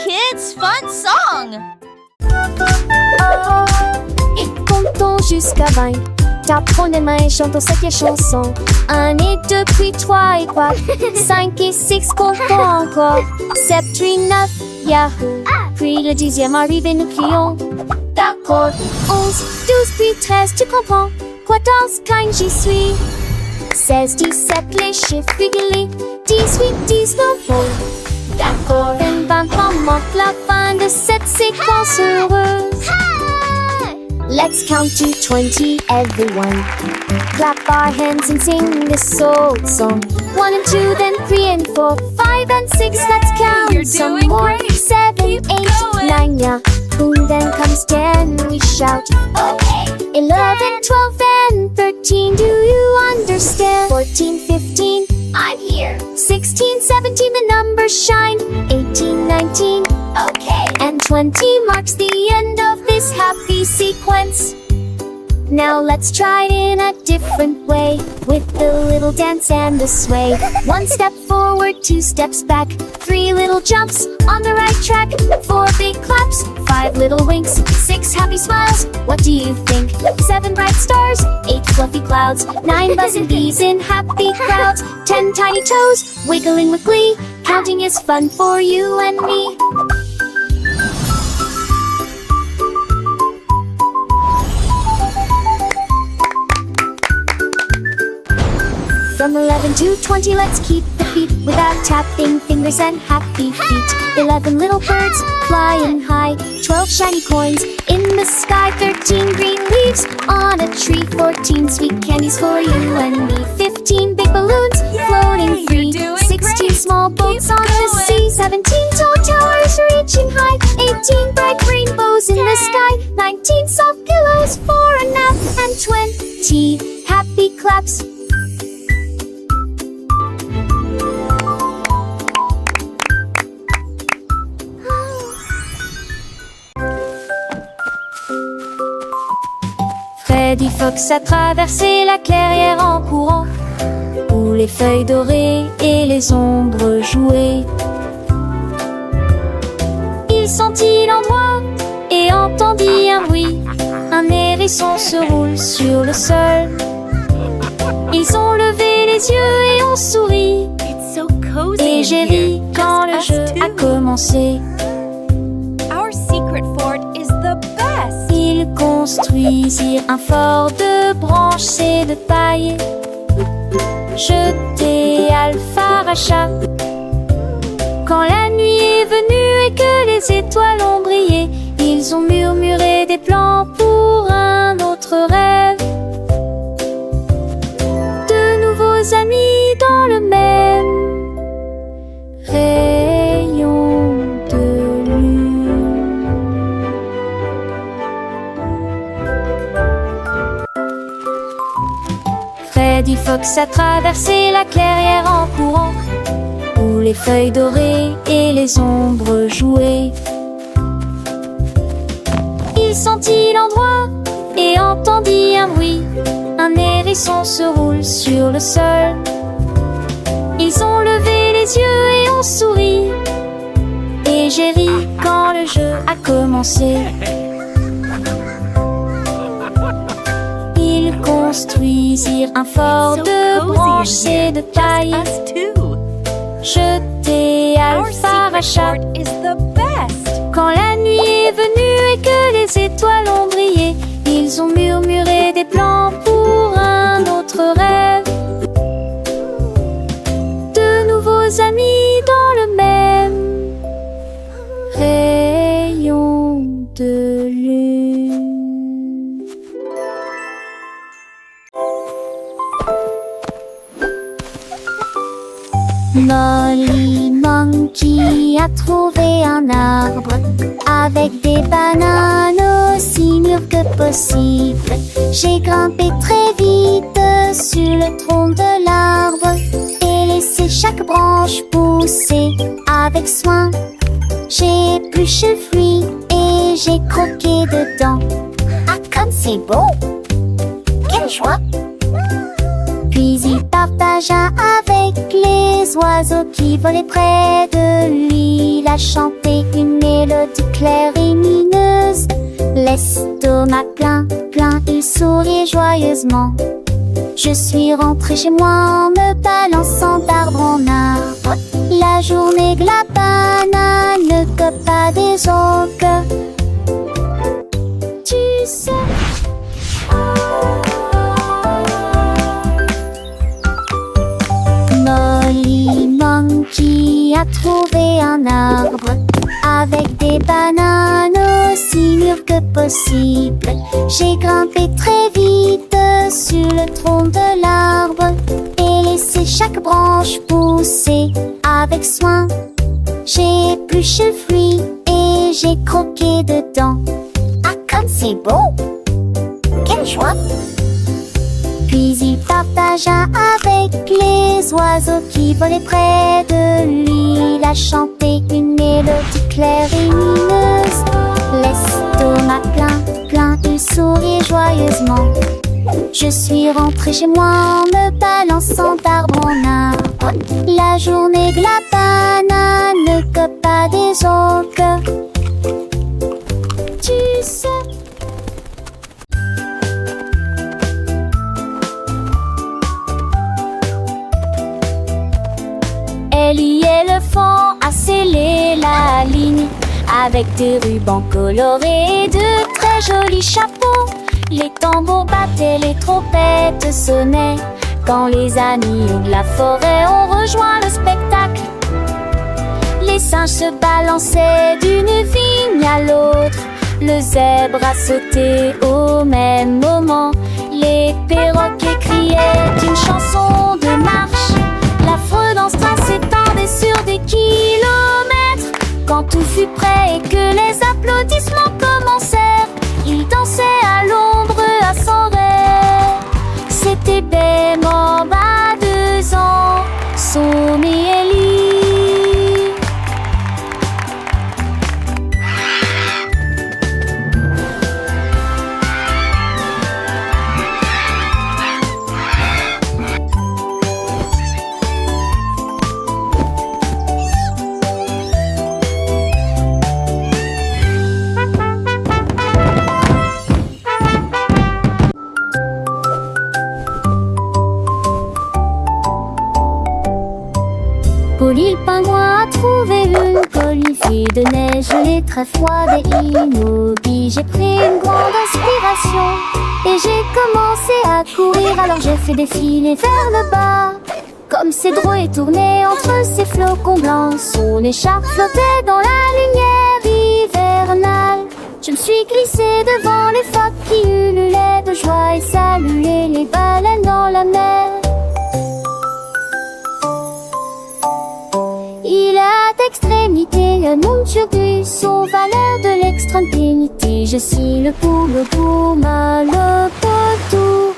kids' fun song. Et comptons jusqu'à 20. Tapons les mains et chantons cette chanson. 1 et 2, puis 3 et 4. 5 et 6, comptons encore. 7, 8, 9, yahoo. Puis le 10e arrive et nous crions. D'accord. 11, 12, puis 13, tu comprends. 14, 15, j'y suis. 16, 17, les chiffres réguliers. 18, 19, oh. D'accord. 20, monte la fin de cette séquence heureuse. Let's count to 20, everyone. Clap our hands and sing this old song. 1 and 2, then 3 and 4, 5 and 6, let's count You're some doing more. great. 7, Keep 8, going. 9, yeah. Boom, then comes 10, we shout. Okay. 11, 12, and 13, do you understand? 14, 15, I'm here. 16, 17, the numbers shine. 18, 19, okay. And 20 marks the end of this happy sequence. Now let's try it in a different way, with the little dance and the sway. 1 step forward, 2 steps back, 3 little jumps on the right track, 4 big claps, 5 little winks, 6 happy smiles. What do you think? 7 bright stars, 8 fluffy clouds, 9 buzzing bees in happy crowds, 10 tiny toes wiggling with glee. Counting is fun for you and me. From 11 to 20, let's keep the beat without tapping fingers and happy feet. 11 little birds flying high, 12 shiny coins in the sky, 13 green leaves on a tree, 14 sweet candies for you and me, 15 big balloons floating free, 16 small boats on the sea, 17 tall towers reaching high, 18 bright rainbows in the sky, 19 soft pillows for a nap, and 20 happy claps. Freddy Fox a traversé la clairière en courant, où les feuilles dorées et les ombres jouaient. Il sentit l'endroit et entendit un bruit. Un hérisson se roule sur le sol. Ils ont levé les yeux et ont souri. It's so cozy Et in j'ai here. ri quand le Just us jeu a two. commencé. Our secret fort is the best. Ils construisirent un fort de branches et de paille. Jeté Alpharacha. Quand la nuit est venue et que les étoiles ont brillé, ils ont murmuré des plans pour un autre rêve. De nouveaux amis dans le même rayon de lune. Freddy Fox a traversé la clairière en courant, où les feuilles dorées et les ombres jouaient. Il sentit l'endroit et entendit un bruit. Un hérisson se roule sur le sol. Ils ont levé les yeux et ont souri. Et j'ai ri quand le jeu a commencé. Ils construisirent un fort de branches et de paille. Us too. Jeté Our secret Alpharacha. fort is the best. Quand la nuit est venue et que les étoiles ont brillé, ils ont murmuré des plans pour un autre rêve. De nouveaux amis dans le même rayon de lune. Molly Monkey a trouvé un arbre avec des bananes aussi mûres que possible. J'ai grimpé très vite sur le tronc de l'arbre et laissé chaque branche pousser avec soin. J'ai épluché le fruit et j'ai croqué dedans. Ah, comme c'est beau! Quelle joie! Puis il partagea avec les oiseaux qui volaient près de lui il a chanté une mélodie claire et mineuse. L'estomac plein, plein, il souriait joyeusement. Je suis rentrée chez moi en me balançant d'arbre en arbre. La journée que la banane ne cope pas des autres. Tu sais. Molly Monkey a trouvé un arbre avec des bananes aussi mûres que possible. J'ai grimpé très vite sur le tronc de l'arbre et laissé chaque branche pousser avec soin. J'ai épluché le fruit et j'ai croqué dedans. Ah, comme c'est beau! Quelle joie! Puis il partagea avec les oiseaux qui volaient près de lui. Il a chanté une mélodie claire et mineuse. L'estomac plein, plein, il souriait joyeusement. Je suis rentrée chez moi en me balançant d'arbre en arbre. La journée que la banane ne cope pas des autres. Tu sais. Elle y éléphant a scellé la ligne avec des rubans colorés et de très jolis chapeaux. Les tambours battaient, les trompettes sonnaient quand les amis de la forêt ont rejoint le spectacle. Les singes se balançaient d'une vigne à l'autre. Le zèbre a sauté au même moment. Les perroquets criaient une chanson de marche. L'affreux dansera s'étendait sur des kilomètres. Quand tout fut prêt et que les applaudissements commencèrent, il dansait à l'ombre à son rêve. C'était Bemorbe à 2 ans, son Ellie. Polly le pingouin a trouvé une colifée de neige gelée très froide et immobile. J'ai pris une grande inspiration et j'ai commencé à courir. Alors j'ai fait défiler vers le bas. Comme ses drôles et tourné entre ses flocons blancs, son écharpe flottait dans la lumière hivernale. Je me suis glissée devant les phoques qui ululaient de joie et saluaient les baleines dans la mer. Il a d'extrémité un omnibus aux valeurs de l'extrême-pénité. Je suis le pouma, le potou.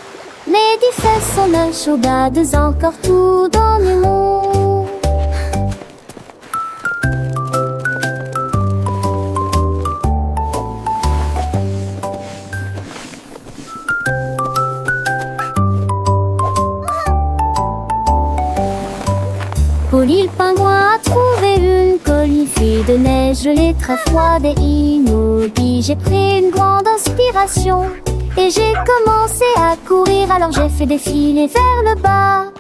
Mes 10 fesses sont le chaudades encore tout dans le monde. Polly le pingouin a trouvé une colifée de neige gelée très froide et immobile. J'ai pris une grande inspiration et j'ai commencé à courir. Alors j'ai fait défiler vers le bas.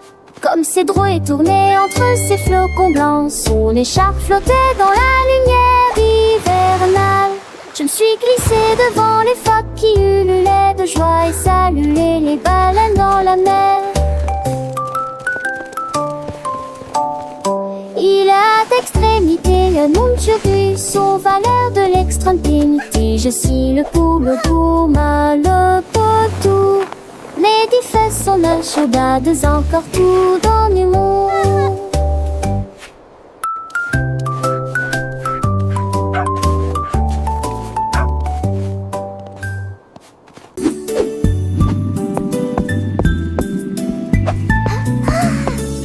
Comme ses drôles et tourné entre ses flocons blancs, son écharpe flottait dans la lumière hivernale. Je me suis glissée devant les phoques qui ululaient de joie et saluaient les baleines dans la mer. Il a d'extrémité un omnibus aux valeurs de l'extrême-pénité. Je suis le pouma, le potou. Mes 10 fesses sont le chaudades encore tout dans le monde.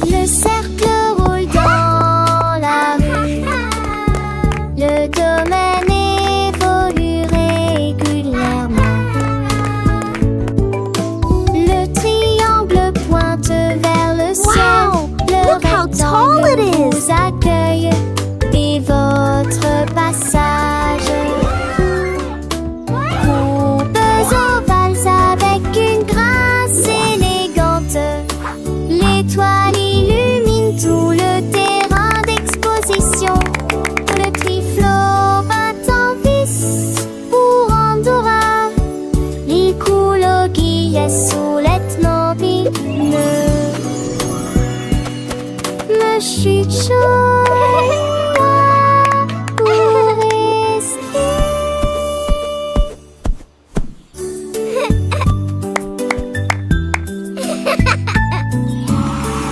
Le cercle roule dans la rue. Le domaine évolue régulièrement. Le triangle pointe vers le ciel. Le suis joie pour rester.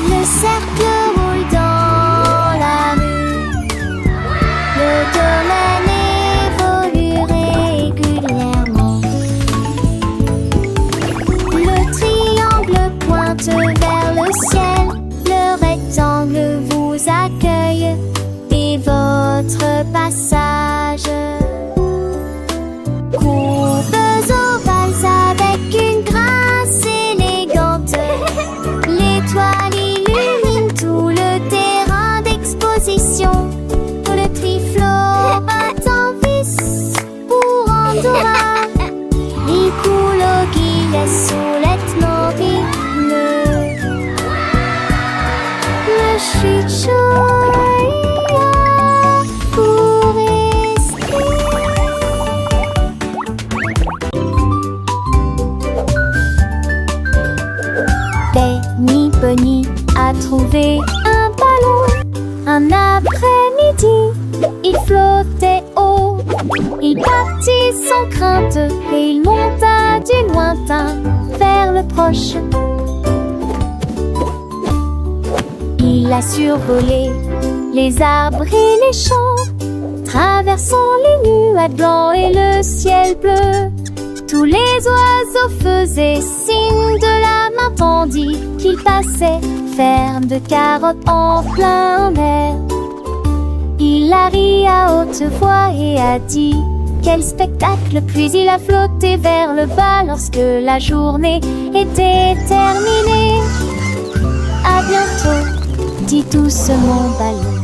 Le cercle roule dans la rue. Le domaine évolue régulièrement. Le triangle pointe vers le ciel. Le rectangle vous accueille dès votre passage. Courbes ovales avec une grâce élégante. L'étoile illumine tout le terrain d'exposition. Le triflot bat en vis pour Andorra. Il coule au guillet sous l'ethnorhythme. Je suis joie pour rester. Benny Bunny a trouvé un ballon. Un après-midi, il flottait haut. Il partit sans crainte et il monta du lointain vers le proche. Il a survolé les arbres et les champs, traversant les nuages blancs et le ciel bleu. Tous les oiseaux faisaient signe de la main tandis qu'il passait, ferme de carottes en plein air. Il a ri à haute voix et a dit quel spectacle, puis il a flotté vers le bas lorsque la journée était terminée. À bientôt, dit doucement ballon.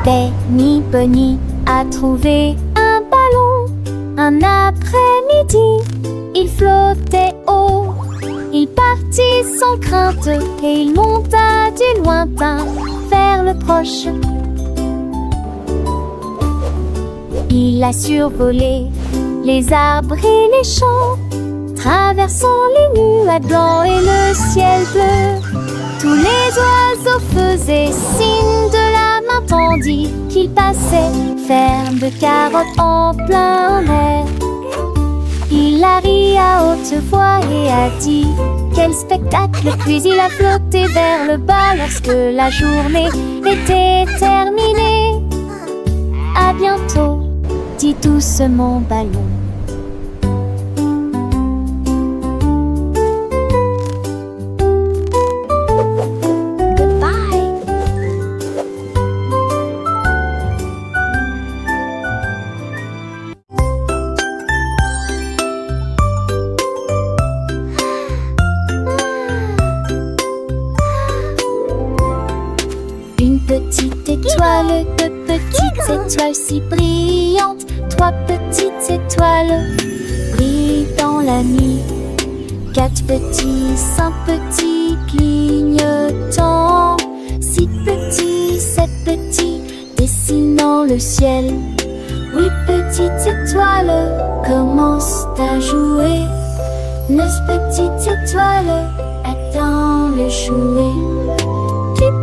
Benny Bunny a trouvé un ballon. Un après-midi, il flottait haut. Il partit sans crainte et il monta du lointain vers le proche. Il a survolé les arbres et les champs, traversant les nuages blancs et le ciel bleu. Tous les oiseaux faisaient signe de la main tandis qu'il passait, ferme de carottes en plein air. Il a ri à haute voix et a dit quel spectacle, puis il a flotté vers le bas lorsque la journée était terminée. À bientôt, dit doucement ballon. Petite étoile, deux petites étoiles si brillantes, trois petites étoiles brillent dans la nuit. Quatre petits, cinq petits clignotants, six petits, sept petits dessinant le ciel. Huit petites étoiles commencent à jouer. Neuf petites étoiles attendent le jouet.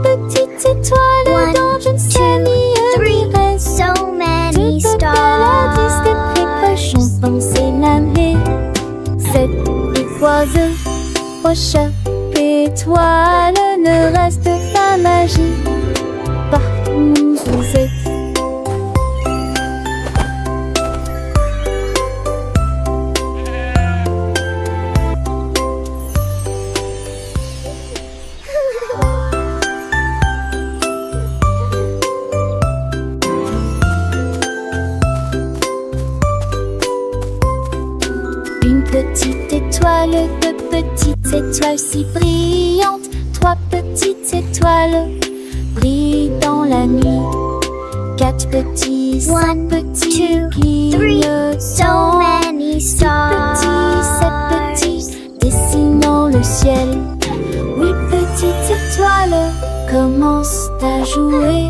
Petites étoiles dans une ciel reste. So many Toutes stars. mélodies des précoches ont pensé l'année. Cette étoile, roche, étoile ne reste pas magique partout où vous êtes. Petite étoile, deux petites étoiles si brillantes, trois petites étoiles brillent dans la nuit. Quatre petits, cinq petits clignotants, So many six stars. petits, sept petits dessinant le ciel. Huit étoiles commencent à jouer.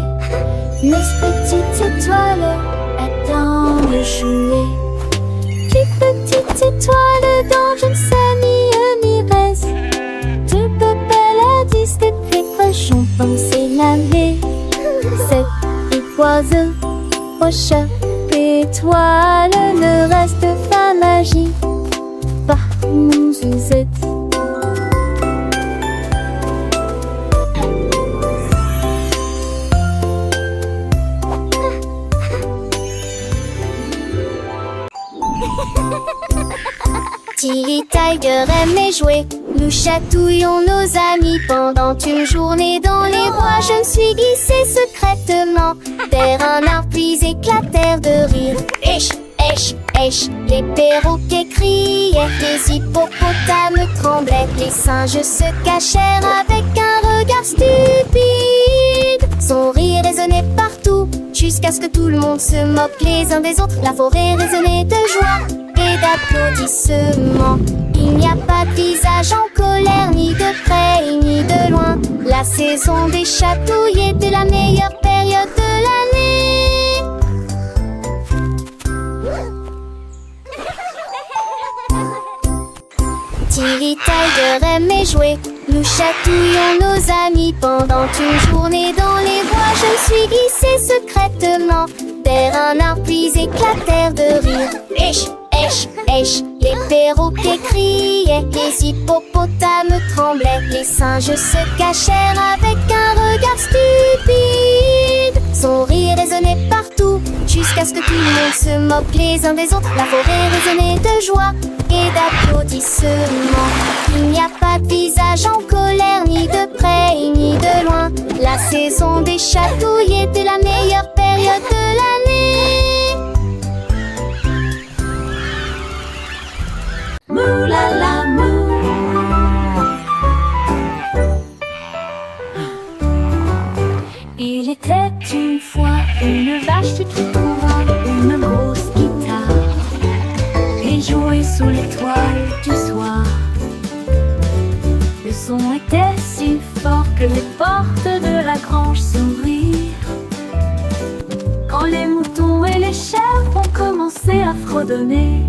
Mes petites étoiles attendent le jouet. Les petites étoiles dont je ne sais ni reste. De papaladis de pépoches ont pensé laver. Cette oiseau, roche, étoile, ne reste pas magie. Par mon Suzette. Tilly Tiger aimait jouer. Nous chatouillons nos amis pendant une journée dans les bois. Je me suis glissée secrètement vers un arbre puis éclatèrent de rire. Esh, esh, esh, les perroquets criaient, les hippopotames tremblaient, les singes se cachèrent avec un regard stupide. Son rire résonnait partout jusqu'à ce que tout le monde se moque les uns des autres. La forêt résonnait de joie et d'applaudissements. Il n'y a pas de visage en colère, ni de près ni de loin. La saison des chatouilles était la meilleure période de l'année. Tilly Tiger aimait jouer. Nous chatouillons nos amis pendant une journée dans les bois. Je me suis glissée secrètement vers un arbre puis éclatèrent de rire. Esh, esh, esh, les perroquets criaient, les hippopotames tremblaient, les singes se cachèrent avec un regard stupide. Son rire résonnait partout jusqu'à ce que tout le monde se moque les uns des autres. La forêt résonnait de joie et d'applaudissements. Il n'y a pas de visage en colère, ni de près ni de loin. La saison des chatouilles était la meilleure période de l'année. Mou la la mou. Il était une fois une vache qui trouva une grosse guitare et jouait sous l'étoile du soir. Le son était si fort que les portes de la grange s'ouvrirent. Quand les moutons et les chèvres ont commencé à fredonner,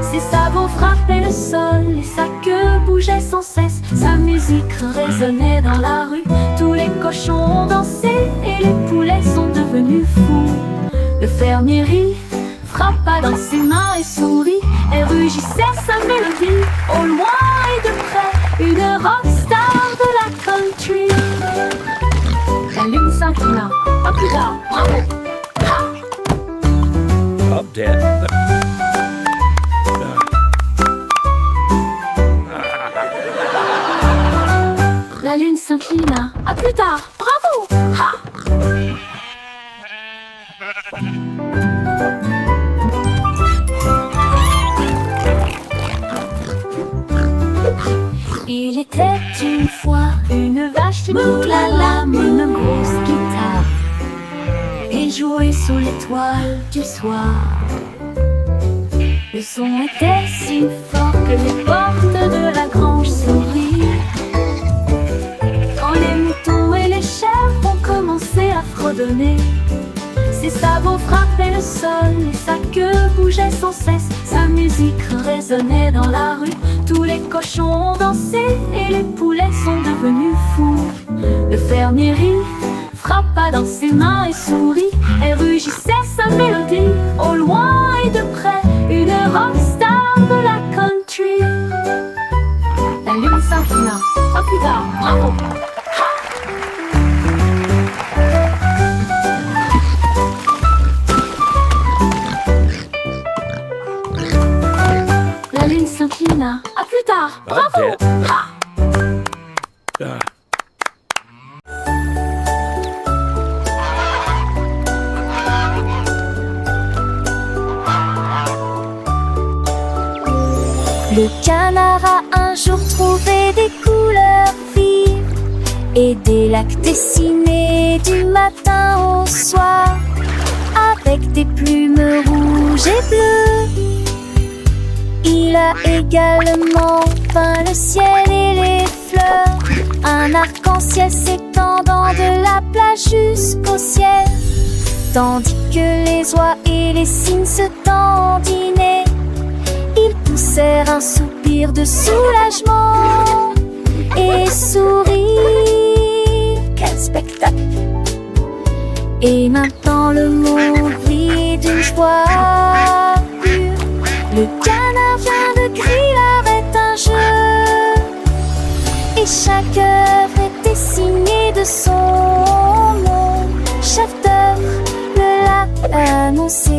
ses sabots frappaient le sol et sa queue bougeait sans cesse. Sa musique résonnait dans la rue, tous les cochons ont dansé et les poulets sont devenus fous. Le fermier rit, frappa dans ses mains et sourit et rugissait sa mélodie. Au loin et de près, une rockstar de la country. La lune s'inclina, pas plus tard, bravo! Up dead. La lune s'inclina, à plus tard, bravo! Ha! Il était une fois une vache qui la une grosse guitare et jouait sous l'étoile du soir. Le son était si fort que les portes de la grange s'ouvrirent. Quand les moutons et les chèvres ont commencé à fredonner, ses sabots frappaient le sol et sa queue bougeait sans cesse. Sa musique résonnait dans la rue, tous les cochons ont dansé et les poulets sont devenus fous. Le fermier rit, frappa dans ses mains et sourit et rugissait sa mélodie. Au loin et de près, une rockstar de la country. La lune s'inclina, pas plus tard, bravo! La lune s'inclina, à plus tard, bravo! Ha! Le canard a un jour trouvé des couleurs vives et des lacs dessinés du matin au soir avec des plumes rouges et bleues. Il a également peint le ciel et les fleurs fleurs. Un arc-en-ciel s'étendant de la plage jusqu'au ciel. Tandis que les oies et les cygnes se dandinaient, ils poussèrent un soupir de soulagement et sourirent. Quel spectacle! Et maintenant le monde brille d'une joie pure. Le canard vient de crier arrête un jeu. Et chaque œuvre était signée de son nom. Chef d'œuvre le l'a annoncé.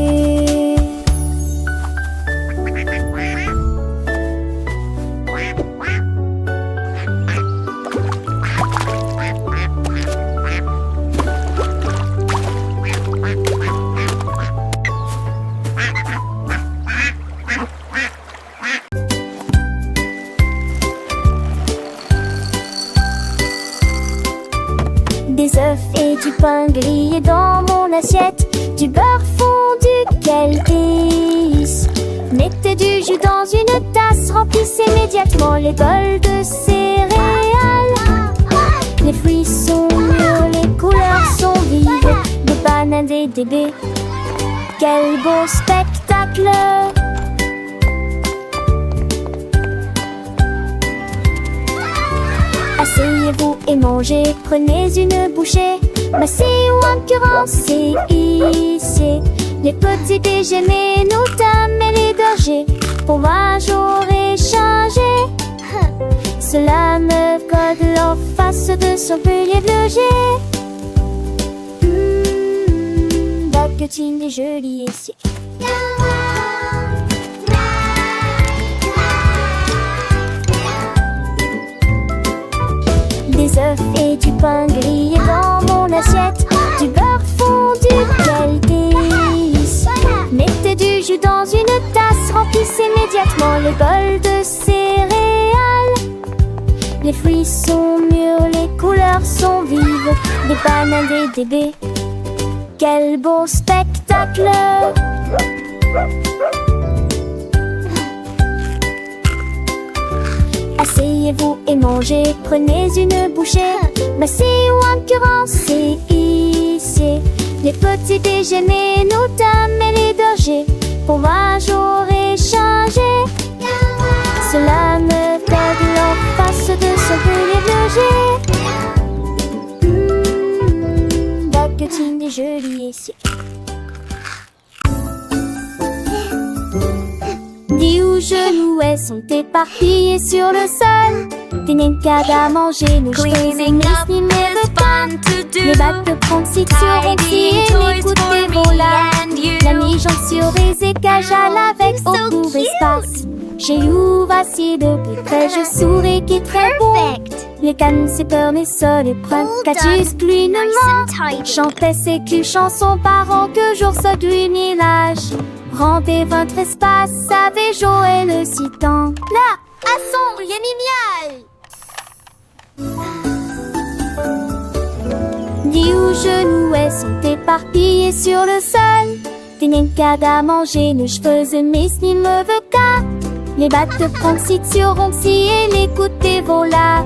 Des œufs et du pain grillé dans mon assiette, du beurre fondu, quel délice. Mettez du jus dans une tasse, remplissez immédiatement les bols de céréales. Les fruits sont mûrs, les couleurs sont vives, des bananes et des baies. Quel beau spectacle! Asseyez-vous et mangez, prenez une bouchée. Massez ou incurancez, ici les petits déjeuners, nos dames et les bergers. Pour moi j'aurais changé. Cela me code en face de son pilier bleuté. Baguettine et jolie ici. Des œufs et du pain grillé dans mon assiette, du beurre fondu, quel délice. Mettez du jus dans une tasse, remplissez immédiatement les bols de céréales. Les fruits sont mûrs, les couleurs sont vives, des bananes et des baies. Quel beau spectacle! Asseyez-vous et mangez, prenez une bouchée. Massez ou incurancez, ici les petits déjeuners, nos dames et les bergers. Pour moi j'aurais changé. Cela me code en face de son pilier bleuté. Baguettine et jolie ici. Dis où genoux sont éparpillés sur le sol. Des nincades à manger, nos cheveux et mes les bacs de prendre si tu et l'écouter voler. La mi-jambe sur les écages à l'avec au court espace. Chez you, voici de plus près, je souris qui est très bon. Les cannes, c'est peur, mes sols et prennent catus, clunement. Chantait ses culs chansons par an que jour se glunilage. Rendez votre espace, savez Joël le citant. Là, à son yémimial. Dis où genoux sont éparpillés sur le sol. Des nincades à manger, nos cheveux et mes sni me veut qu'à. Les battes de prendre si tu roncis et l'écouter vola.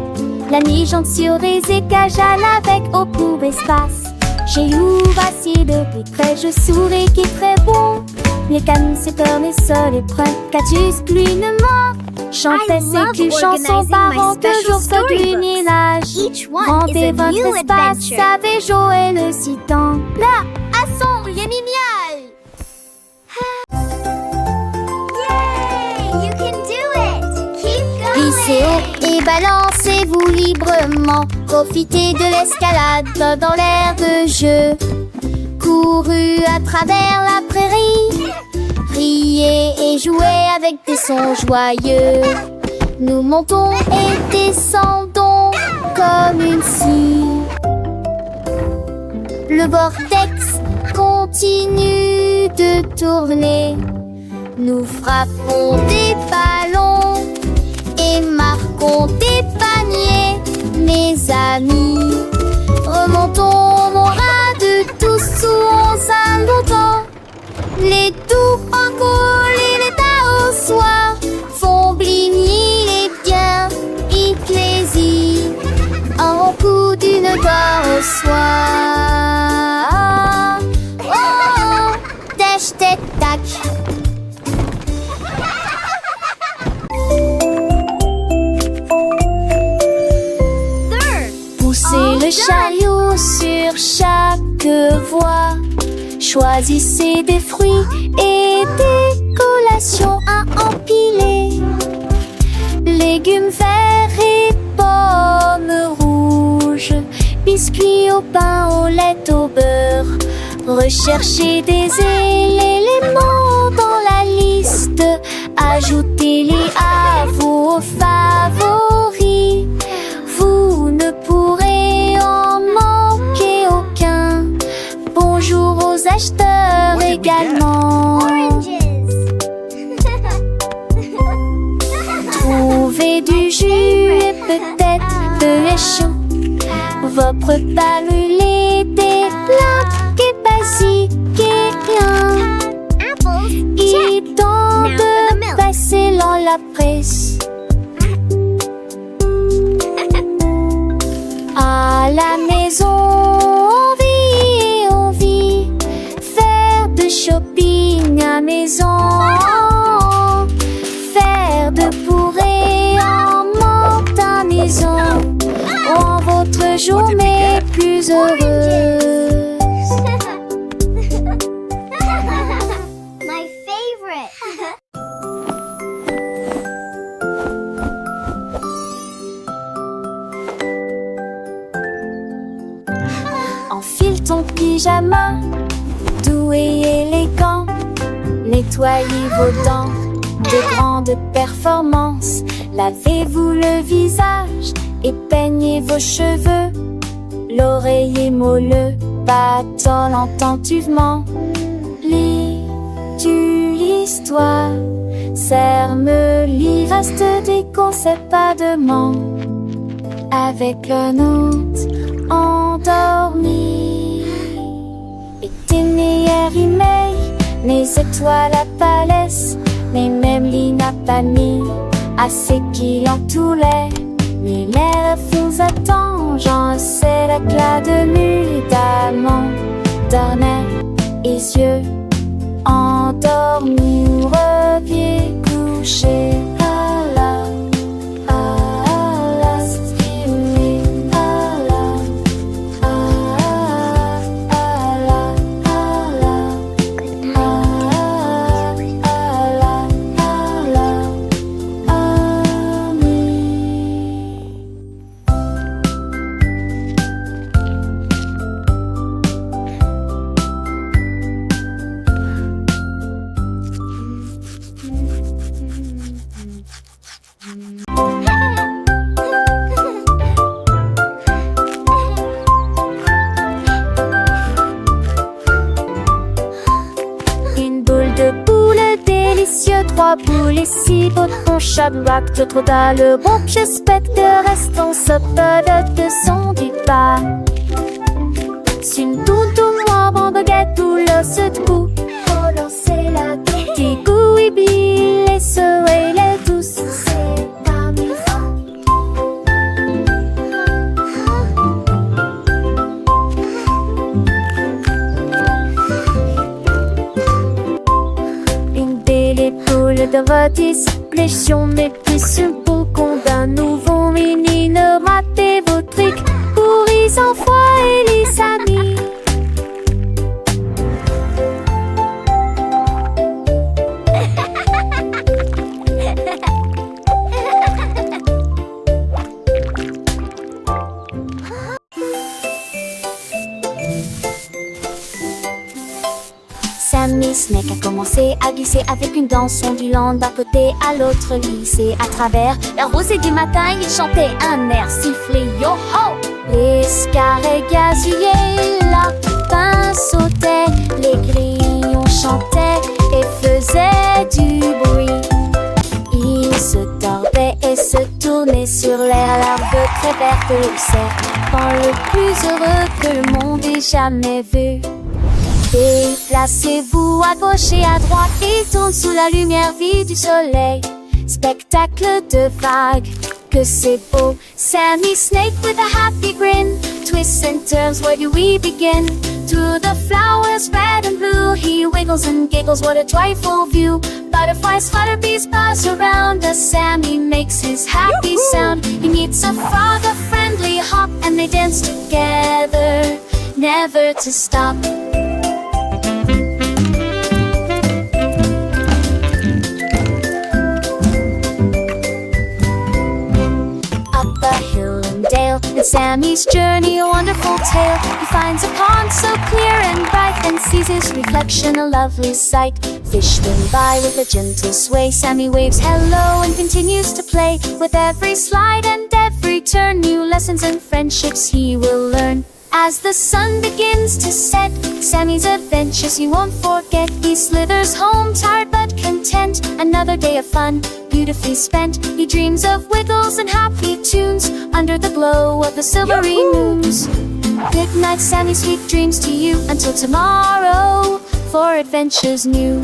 La nuit jante sur les écages à l'avec au court espace. J'ai you, voici de plus près, je souris qui est très bon. Les cannes, c'est peur, mes sols et prennent catus, clunement. Chantait ses culs chansons par an que jour se glunilage. Rendez votre espace, savez Joël le citant. Là, à son yémimial. Yay! You can do it! Keep going! Glissez haut et balancez-vous librement. Profitez de l'escalade dans l'air de jeu. Couru à travers la prairie, riez et jouez avec des sons joyeux. Nous montons et descendons comme une scie. Le vortex continue de tourner. Nous frappons des ballons et marquons des paniers, mes amis. Remontons mon de tous sous 11 longtemps. Les doux francolis et les taos soirs font bligner les biens ecclésies. Bon coup d'une gloire au soir. Oh, oh, tèche, tête, tac. Poussez le chariot sur chaque voie. Choisissez des fruits et des collations à empiler. Légumes verts et pommes rouges, biscuits au pain, au lait, au beurre. Recherchez des éléments dans la liste. Ajoutez-les à vos favoris. Vous ne pourrez en manquer aucun. Bonjour aux acheteurs également. Trouvez du jus et peut-être de lait chaud. Vos repas brûlés, des plats et basiques et rien. Il est temps de passer dans la presse. À la maison, on vit, faire de shopping à maison, faire de bourrées en montaison, rend votre journée plus heureuse. My favorite. Enfile ton pyjama, doux et élégant. Nettoyez vos dents, de grandes performances. Lavez-vous le visage et peignez vos cheveux. L'oreiller moelleux battant attentivement. Lis-tu l'histoire? Serre-me-lit, reste des conseils pas de manque. Avec un autre endormi. Et tes meilleurs emails, mes étoiles à palès, mais même lit n'a pas mis assez qui entoulait. Mais l'air vous attend, j'en sais l'éclat de nuit d'amant. Dormez et yeux endormis ou reviez coucher. Trois boules et six boutons, Shadrach, d'autres dans le groupe. J'espère que restons saupodes de son du pas. C'est une doudoune noire en baguette où l'os debout. Faut lancer la tête. Des goûts et billes, les soleils, les douces. C'est parmi de votre discrétion, mais plus une boucon d'un nouveau mini. Ne ratez vos trucs pour les enfants et les amis. Sammy Snake a commencé à glisser avec une danse ondulant d'un côté à l'autre lycée. À travers la rosée du matin, il chantait un air sifflé. Yo-ho! Les scarets gazouillaient, la pain sautait, les grillons chantaient et faisaient du bruit. Ils se tordaient et se tournaient sur l'air, l'arbre très verte le serpent le plus heureux que le monde ait jamais vu. Déplacez-vous à gauche et à droite et tourne sous la lumière vive du soleil. Spectacle de vagues, que c'est beau. Sammy Snake with a happy grin, twists and turns, where do we begin? Through the flowers red and blue, he wiggles and giggles, what a joyful view. Butterflies flutter, bees buzz around as Sammy makes his happy sound. He meets a frog, a friendly hop, and they dance together, never to stop. Up a hill and dale, in Sammy's journey a wonderful tale. He finds a pond so clear and bright, and sees his reflection, a lovely sight. Fish swim by with a gentle sway, Sammy waves hello and continues to play. With every slide and every turn, new lessons and friendships he will learn. As the sun begins to set, Sammy's adventures he won't forget. He slithers home tired but content, another day of fun beautifully spent. He dreams of wiggles and happy tunes under the glow of the silvery moons. Good night, Sammy, sweet dreams to you, until tomorrow for adventures new.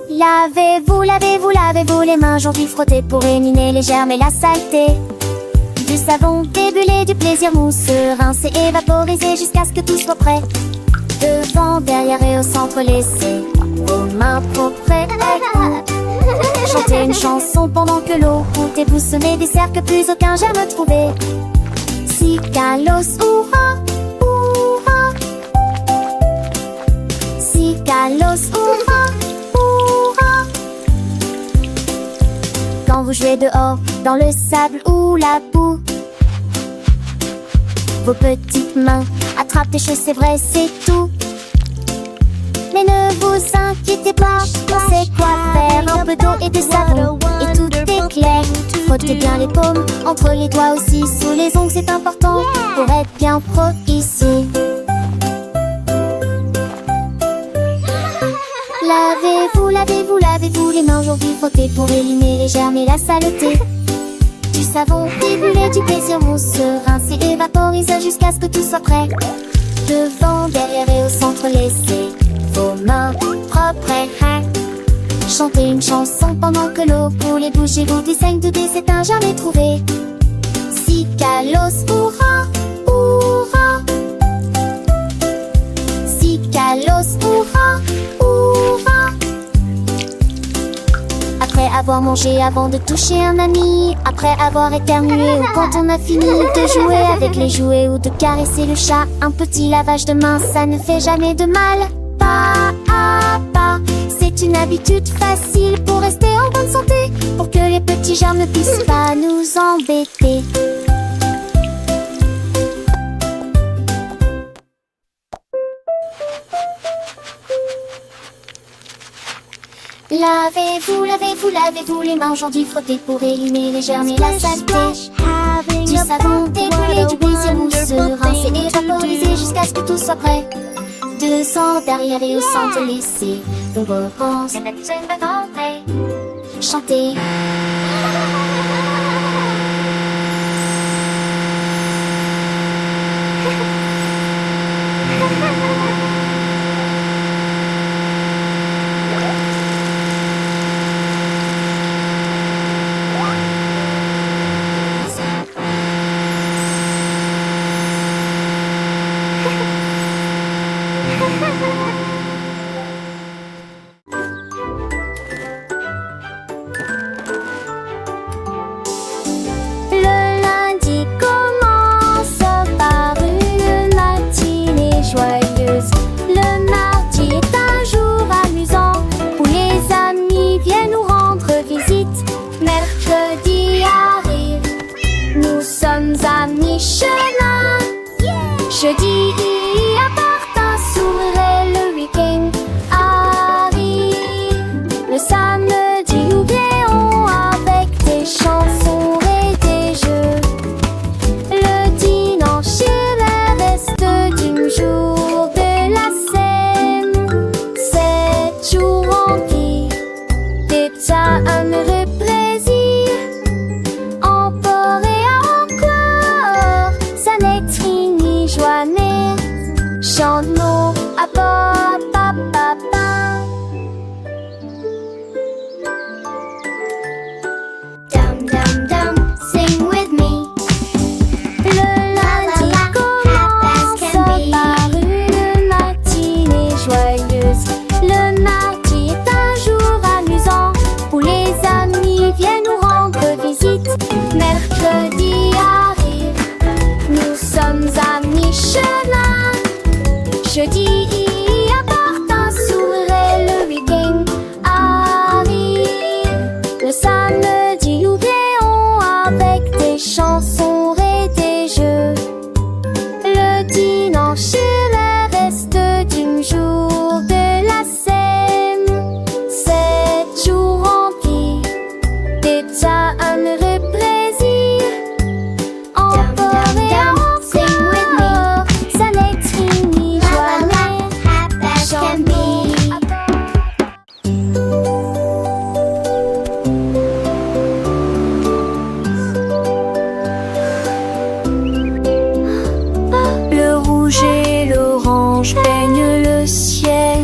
Lavez-vous, lavez-vous, lavez-vous les mains, aujourd'hui frottez pour éliminer les germes et la saleté. Du savon, des bulles, du plaisir mousseux, rincer, évaporiser jusqu'à ce que tout soit prêt. Devant, derrière et au centre, laissez vos mains propres. Chantez une chanson pendant que l'eau coule et vous semez des cercles, plus aucun germe trouvé. Si Kalos, hurrah, hurrah. Si Kalos, hurrah, hurrah. Quand vous jouez dehors, dans le sable ou la boue, vos petites mains attrapent des choses, c'est vrai, c'est tout. Mais ne vous inquiétez pas, on sait quoi faire. Un peu d'eau et de savon, et tout est clair. Frottez bien les paumes, entre les doigts aussi. Sous les ongles, c'est important pour être bien pro ici. Lavez-vous, lavez-vous, lavez-vous les mains, aujourd'hui frottez pour éliminer les germes et la saleté. Du savon, des bulles, du plaisir mousseux, rincer, évaporiser jusqu'à ce que tout soit prêt. Devant, derrière et au centre, laissez vos mains propres. Chantez une chanson pendant que l'eau coule et bougez-vous du saigne de dé, c'est un jamais trouvé. Si Kalos, hurrah, hurrah. Si Kalos, hurrah, hurrah. Après avoir mangé, avant de toucher un ami, après avoir éternué ou quand on a fini de jouer avec les jouets ou de caresser le chat, un petit lavage de main, ça ne fait jamais de mal. Pas à pas, c'est une habitude facile pour rester en bonne santé, pour que les petits germes ne puissent pas nous embêter. Lavez-vous, lavez-vous, lavez-vous les mains, aujourd'hui frottez pour éliminer les germes et la saleté. Du savon, des bulles, du plaisir mousseux, rincer et vaporiser jusqu'à ce que tout soit prêt. Devant, derrière et au centre, laissez vos réponses chanter. des chansons et des jeux. Le dimanche est le reste du jour de la semaine. 7 jours remplis d'éternel plaisir. Encore et encore, ça n'est fini, joyeux As can be. Le rouge et l'orange peignent le ciel,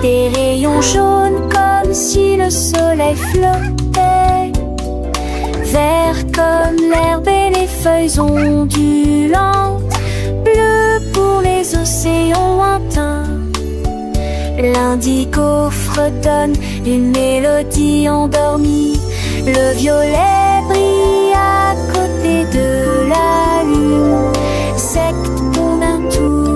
des rayons jaunes comme si le soleil flottait. Vert comme l'herbe et les feuilles ondulantes, bleu pour les océans lointains. L'indigo fredonne une mélodie endormie. Le violet brille à côté de la lune. Secte pour un tour